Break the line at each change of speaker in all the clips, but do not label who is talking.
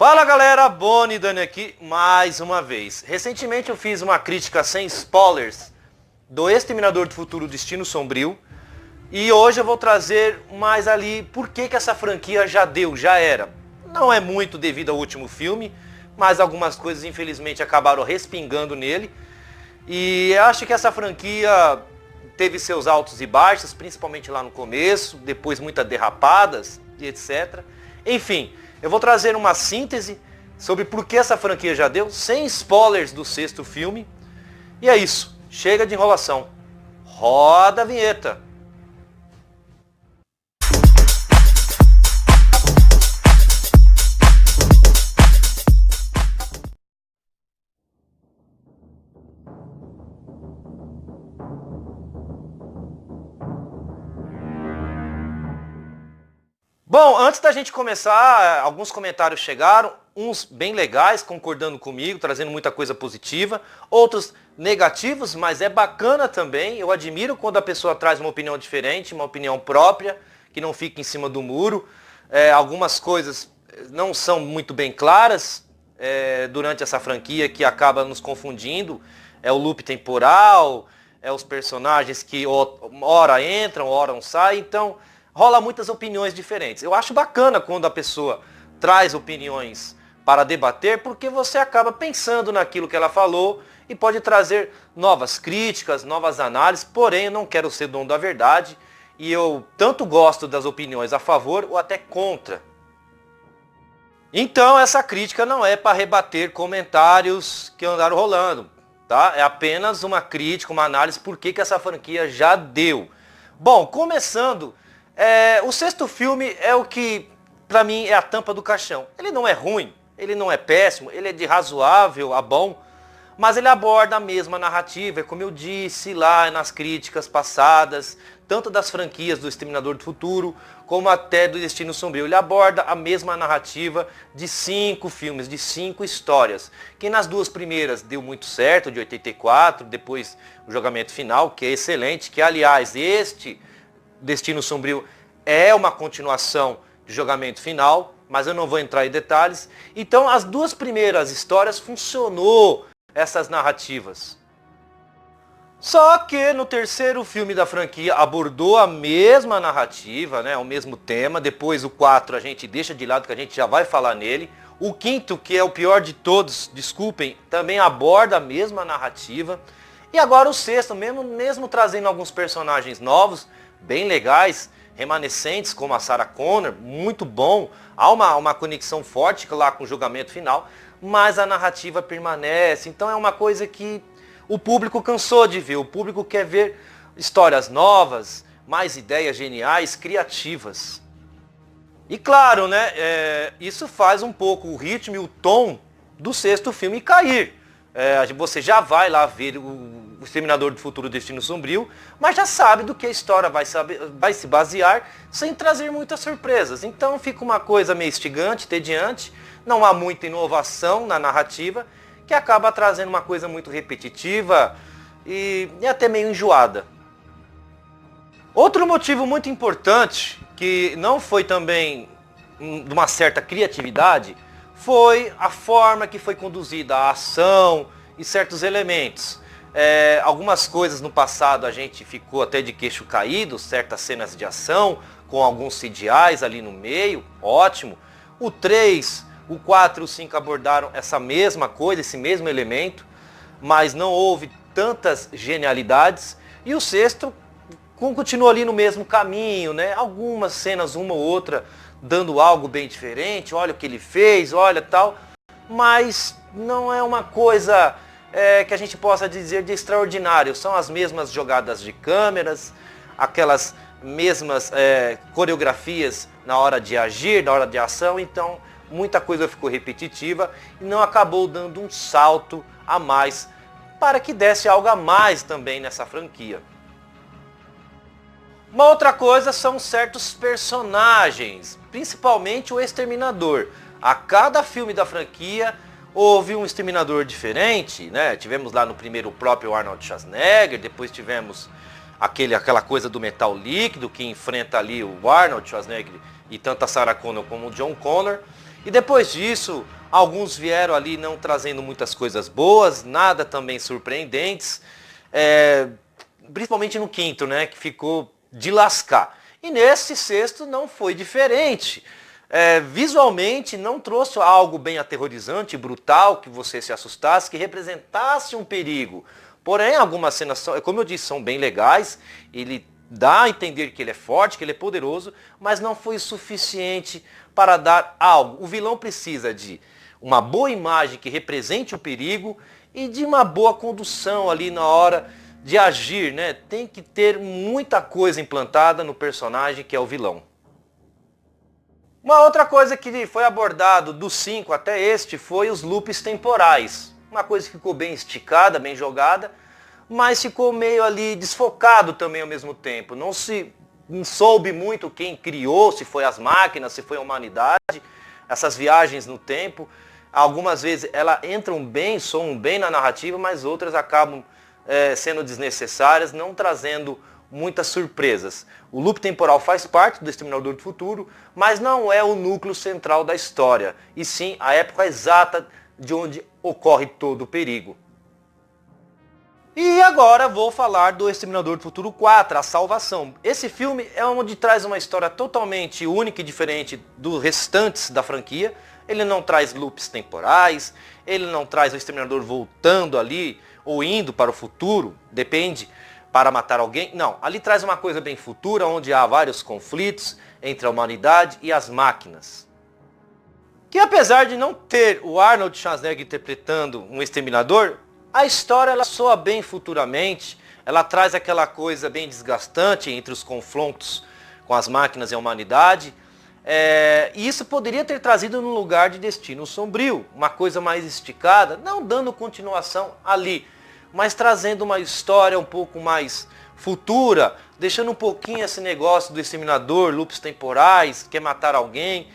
Fala galera, Boni Dani aqui mais uma vez. Recentemente eu fiz uma crítica sem spoilers do Exterminador do Futuro Destino Sombrio. E hoje eu vou trazer mais ali por que essa franquia já era. Não é muito devido ao último filme, mas algumas coisas infelizmente acabaram respingando nele. E eu acho que essa franquia teve seus altos e baixos, principalmente lá no começo, depois muitas derrapadas e etc. Enfim, eu vou trazer uma síntese sobre por que essa franquia já deu, sem spoilers do sexto filme. E é isso, chega de enrolação. Roda a vinheta. Bom, antes da gente começar, alguns comentários chegaram, uns bem legais, concordando comigo, trazendo muita coisa positiva, outros negativos, mas é bacana também, eu admiro quando a pessoa traz uma opinião diferente, uma opinião própria, que não fica em cima do muro. Algumas coisas não são muito bem claras durante essa franquia, que acaba nos confundindo, é o loop temporal, é os personagens que ora entram, ora não saem, então rola muitas opiniões diferentes. Eu acho bacana quando a pessoa traz opiniões para debater, porque você acaba pensando naquilo que ela falou e pode trazer novas críticas, novas análises, porém eu não quero ser dono da verdade e eu tanto gosto das opiniões a favor ou até contra. Então essa crítica não é para rebater comentários que andaram rolando, tá? É apenas uma crítica, uma análise por que essa franquia já deu. Bom, começando, o sexto filme é o que, pra mim, é a tampa do caixão. Ele não é ruim, ele não é péssimo, ele é de razoável a bom, mas ele aborda a mesma narrativa, como eu disse lá nas críticas passadas, tanto das franquias do Exterminador do Futuro, como até do Destino Sombrio. Ele aborda a mesma narrativa de 5 filmes, de 5 histórias, que nas duas primeiras deu muito certo, de 84, depois o Julgamento Final, que é excelente, que aliás, este Destino Sombrio é uma continuação de Julgamento Final, mas eu não vou entrar em detalhes. Então as duas primeiras histórias funcionou essas narrativas. Só que no terceiro filme da franquia abordou a mesma narrativa, né, o mesmo tema. Depois o 4 a gente deixa de lado, que a gente já vai falar nele. O quinto, que é o pior de todos, desculpem, também aborda a mesma narrativa. E agora o sexto, mesmo trazendo alguns personagens novos, bem legais, remanescentes, como a Sarah Connor, muito bom. Há uma conexão forte lá com o Julgamento Final, mas a narrativa permanece. Então é uma coisa que o público cansou de ver. O público quer ver histórias novas, mais ideias geniais, criativas. E claro, né, isso faz um pouco o ritmo e o tom do sexto filme cair. Você já vai lá ver o Exterminador do Futuro Destino Sombrio, mas já sabe do que a história vai se basear, sem trazer muitas surpresas. Então fica uma coisa meio instigante, entediante, não há muita inovação na narrativa, que acaba trazendo uma coisa muito repetitiva e até meio enjoada. Outro motivo muito importante, que não foi também de uma certa criatividade, foi a forma que foi conduzida a ação e certos elementos. Algumas coisas no passado a gente ficou até de queixo caído, certas cenas de ação, com alguns CGIs ali no meio, ótimo. O 3, o 4 e o 5 abordaram essa mesma coisa, esse mesmo elemento, mas não houve tantas genialidades. E o sexto continua ali no mesmo caminho, né? Algumas cenas, uma ou outra, dando algo bem diferente, olha o que ele fez, olha tal, mas não é uma coisa que a gente possa dizer de extraordinário. São as mesmas jogadas de câmeras, aquelas mesmas coreografias na hora de agir, na hora de ação, então muita coisa ficou repetitiva e não acabou dando um salto a mais para que desse algo a mais também nessa franquia. Uma outra coisa são certos personagens, principalmente o Exterminador. A cada filme da franquia houve um Exterminador diferente, né? Tivemos lá no primeiro o próprio Arnold Schwarzenegger, depois tivemos aquela coisa do metal líquido que enfrenta ali o Arnold Schwarzenegger e tanto a Sarah Connor como o John Connor. E depois disso, alguns vieram ali não trazendo muitas coisas boas, nada também surpreendentes, principalmente no quinto, né, que ficou de lascar. E nesse sexto não foi diferente. Visualmente não trouxe algo bem aterrorizante, brutal, que você se assustasse, que representasse um perigo. Porém, algumas cenas, como eu disse, são bem legais, ele dá a entender que ele é forte, que ele é poderoso, mas não foi suficiente para dar algo. O vilão precisa de uma boa imagem que represente o perigo e de uma boa condução ali na hora de agir, né? Tem que ter muita coisa implantada no personagem que é o vilão. Uma outra coisa que foi abordado do 5 até este foi os loops temporais. Uma coisa que ficou bem esticada, bem jogada, mas ficou meio ali desfocado também ao mesmo tempo. Não soube muito quem criou, se foi as máquinas, se foi a humanidade, essas viagens no tempo. Algumas vezes elas entram bem, soam bem na narrativa, mas outras acabam sendo desnecessárias, não trazendo muitas surpresas. O loop temporal faz parte do Exterminador do Futuro, mas não é o núcleo central da história, e sim a época exata de onde ocorre todo o perigo. E agora vou falar do Exterminador do Futuro 4, A Salvação. Esse filme é onde traz uma história totalmente única e diferente dos restantes da franquia. Ele não traz loops temporais, ele não traz o Exterminador voltando ali ou indo para o futuro, depende, para matar alguém. Não, ali traz uma coisa bem futura, onde há vários conflitos entre a humanidade e as máquinas. Que apesar de não ter o Arnold Schwarzenegger interpretando um exterminador, a história ela soa bem futuramente, ela traz aquela coisa bem desgastante entre os confrontos com as máquinas e a humanidade. E isso poderia ter trazido no lugar de Destino Sombrio, uma coisa mais esticada, não dando continuação ali, mas trazendo uma história um pouco mais futura, deixando um pouquinho esse negócio do exterminador, loops temporais, quer matar alguém,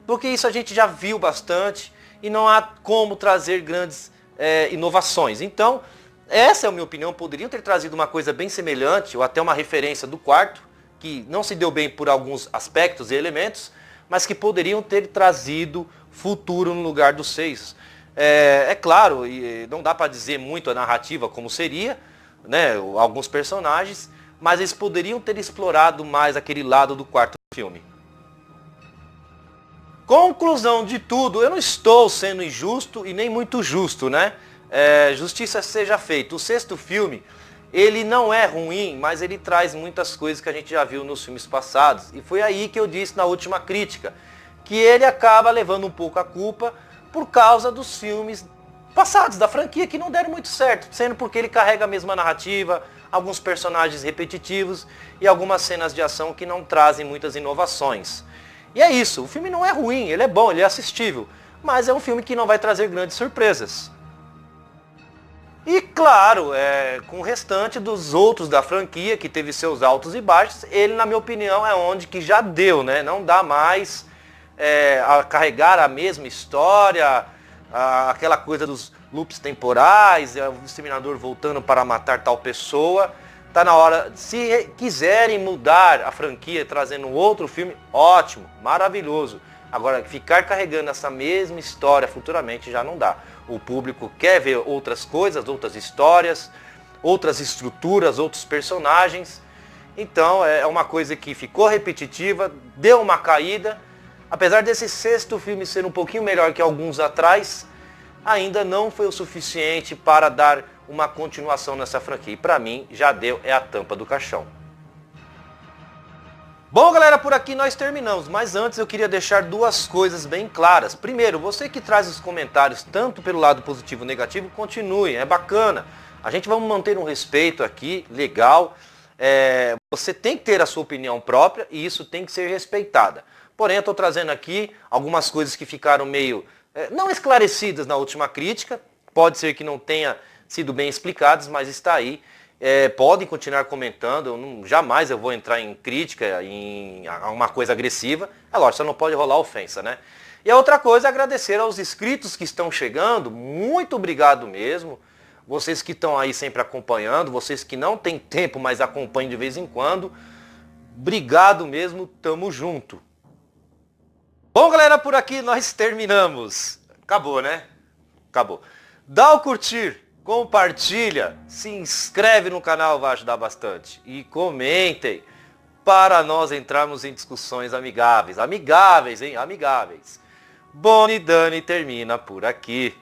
porque isso a gente já viu bastante e não há como trazer grandes inovações. Então, essa é a minha opinião, poderiam ter trazido uma coisa bem semelhante, ou até uma referência do quarto, que não se deu bem por alguns aspectos e elementos, mas que poderiam ter trazido futuro no lugar do 6. Claro, não dá para dizer muito a narrativa como seria, né, alguns personagens, mas eles poderiam ter explorado mais aquele lado do quarto filme. Conclusão de tudo, eu não estou sendo injusto e nem muito justo, né? Justiça seja feita. O sexto filme, ele não é ruim, mas ele traz muitas coisas que a gente já viu nos filmes passados. E foi aí que eu disse na última crítica, que ele acaba levando um pouco a culpa por causa dos filmes passados da franquia que não deram muito certo, sendo porque ele carrega a mesma narrativa, alguns personagens repetitivos e algumas cenas de ação que não trazem muitas inovações. E é isso, o filme não é ruim, ele é bom, ele é assistível, mas é um filme que não vai trazer grandes surpresas. E claro, com o restante dos outros da franquia, que teve seus altos e baixos, ele, na minha opinião, é onde que já deu, né? Não dá mais a carregar a mesma história, aquela coisa dos loops temporais, o exterminador voltando para matar tal pessoa. Tá na hora, se quiserem mudar a franquia, trazendo outro filme, ótimo, maravilhoso. Agora, ficar carregando essa mesma história futuramente já não dá. O público quer ver outras coisas, outras histórias, outras estruturas, outros personagens. Então, é uma coisa que ficou repetitiva, deu uma caída. Apesar desse sexto filme ser um pouquinho melhor que alguns atrás, ainda não foi o suficiente para dar uma continuação nessa franquia. E para mim, já deu, é a tampa do caixão. Bom, galera, por aqui nós terminamos, mas antes eu queria deixar duas coisas bem claras. Primeiro, você que traz os comentários tanto pelo lado positivo ou negativo, continue, é bacana. A gente vai manter um respeito aqui, legal. Você tem que ter a sua opinião própria e isso tem que ser respeitada. Porém, eu estou trazendo aqui algumas coisas que ficaram meio não esclarecidas na última crítica. Pode ser que não tenha sido bem explicadas, mas está aí. Podem continuar comentando, jamais eu vou entrar em crítica, em uma coisa agressiva. É lógico, só não pode rolar ofensa, né? E a outra coisa é agradecer aos inscritos que estão chegando, muito obrigado mesmo. Vocês que estão aí sempre acompanhando, vocês que não têm tempo, mas acompanham de vez em quando. Obrigado mesmo, tamo junto. Bom, galera, por aqui nós terminamos. Acabou, né? Acabou. Dá o curtir, compartilha, se inscreve no canal, vai ajudar bastante. E comentem para nós entrarmos em discussões amigáveis. Amigáveis, hein? Amigáveis. Boni Dani termina por aqui.